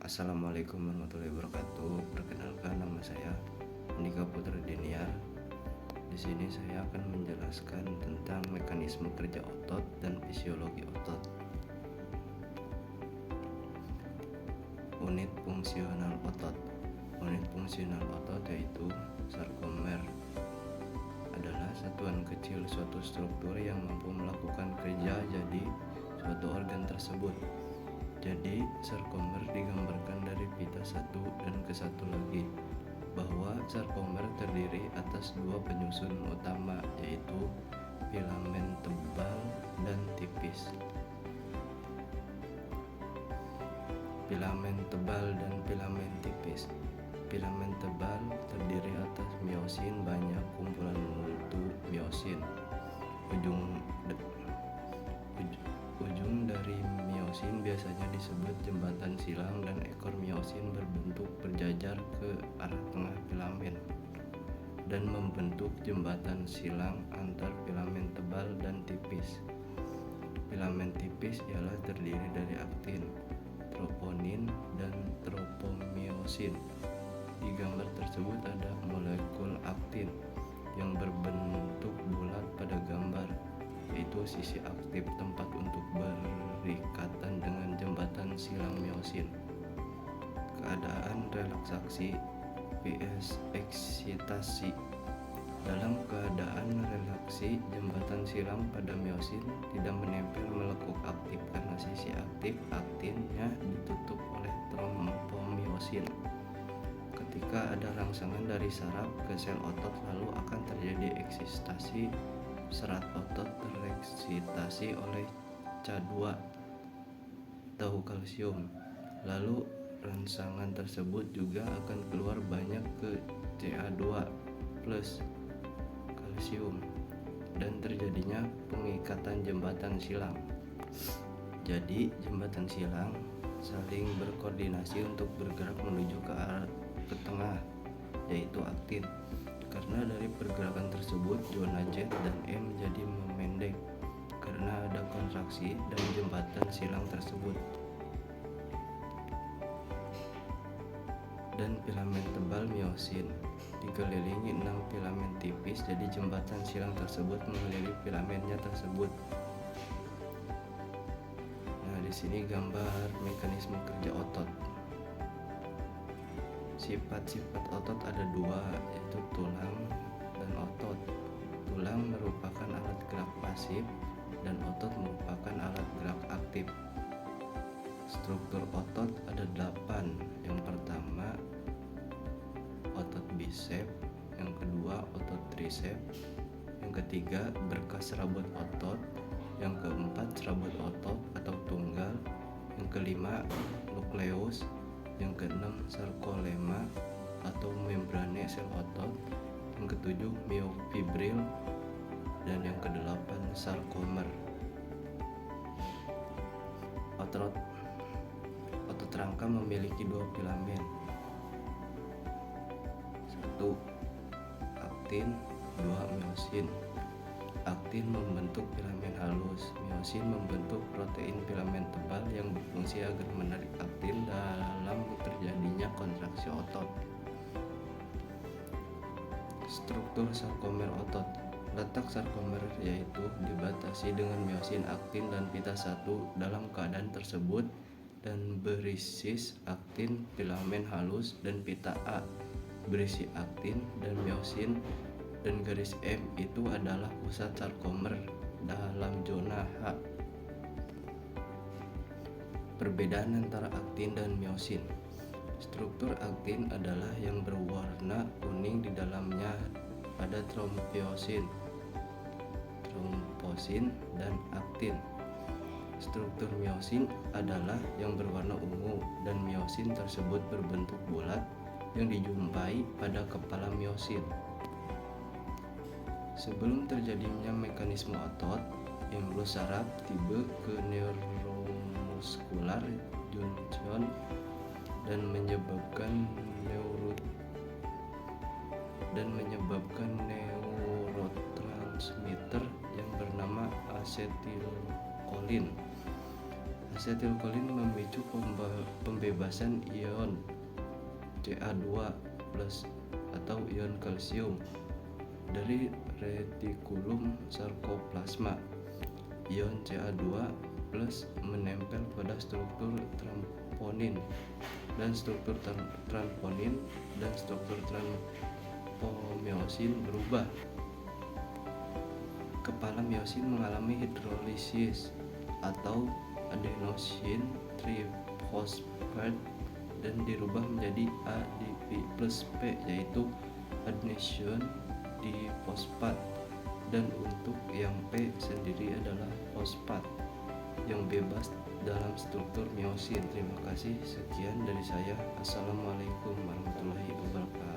Assalamualaikum warahmatullahi wabarakatuh. Perkenalkan, nama saya Andika Putra Deniar. Di sini saya akan menjelaskan tentang mekanisme kerja otot dan fisiologi otot. Unit fungsional otot. Unit fungsional otot yaitu sarkomer adalah satuan kecil suatu struktur yang mampu melakukan kerja jadi suatu organ tersebut. Jadi sarkomer digambarkan dari pita satu dan ke satu lagi, bahwa sarkomer terdiri atas dua penyusun utama, yaitu filamen tebal dan tipis. Filamen tebal dan filamen tipis. Filamen tebal terdiri atas miosin banyak kumpulan multi miosin. Ujung dari miosin biasanya disebut jembatan silang dan ekor miosin berbentuk berjajar ke arah tengah filamen dan membentuk jembatan silang antar filamen tebal dan tipis. Filamen tipis ialah terdiri dari aktin, troponin, dan tropomiosin. Di gambar tersebut ada molekul aktin yang berbentuk bulat pada gambar, yaitu sisi aktif tempat untuk berikatan dengan jembatan silang miosin. Keadaan relaksasi vs eksitasi. Dalam keadaan relaksi, jembatan silang pada miosin tidak menempel melekuk aktif karena sisi aktif aktinnya ditutup oleh trompomiosin. Ketika ada rangsangan dari saraf ke sel otot, lalu akan terjadi eksitasi. Serat otot tereksitasi oleh Ca2, tahu kalsium. Lalu rangsangan tersebut juga akan keluar banyak ke Ca2 plus kalsium dan terjadinya pengikatan jembatan silang. Jadi jembatan silang saling berkoordinasi untuk bergerak menuju ke tengah, yaitu aktin. Karena dari pergerakan tersebut, zona Z dan M menjadi memendek karena ada kontraksi dan jembatan silang tersebut. Dan filamen tebal miosin dikelilingi 6 filamen tipis, jadi jembatan silang tersebut mengelilingi filamennya tersebut. Nah, di sini gambar mekanisme kerja otot. Sifat-sifat otot ada dua, yaitu tulang dan otot. Tulang merupakan alat gerak pasif dan otot merupakan alat gerak aktif. Struktur otot ada 8. Yang pertama otot bisep, yang kedua otot trisep, yang ketiga berkas serabut otot, yang keempat serabut otot atau tunggal, yang kelima nukleus, yang keenam sarkolema atau membrane sel otot, yang ketujuh miofibril, dan yang kedelapan sarkomer. Otot rangka memiliki dua filamen, 1 aktin, 2 miosin. Aktin membentuk filamen halus, miosin membentuk protein filamen tebal yang berfungsi agar menarik aktin dalam terjadinya kontraksi otot. Struktur sarkomer otot. Letak sarkomer yaitu dibatasi dengan miosin, aktin, dan pita 1 dalam keadaan tersebut, dan berisis aktin, filamen halus, dan pita A berisi aktin dan miosin, dan garis M itu adalah pusat sarkomer dalam zona H. Perbedaan antara aktin dan miosin. Struktur aktin adalah yang berwarna kuning, di dalamnya ada trombosin, dan aktin. Struktur miosin adalah yang berwarna ungu, dan miosin tersebut berbentuk bulat yang dijumpai pada kepala miosin. Sebelum terjadinya mekanisme otot, impuls saraf tiba ke neuromuskular junction dan menyebabkan neurotransmitter yang bernama asetilkolin. Asetilkolin memicu pembebasan ion Ca2+ atau ion kalsium dari retikulum sarkoplasma. Ion Ca2+ menempel pada struktur tramponin dan struktur trampomeosin berubah. Kepala meosin mengalami hidrolisis atau adenosin trifosfat dan dirubah menjadi ADP+P, yaitu adenosine difosfat, dan untuk yang P sendiri adalah fosfat yang bebas dalam struktur meosin. Terima kasih, sekian dari saya. Assalamualaikum warahmatullahi wabarakatuh.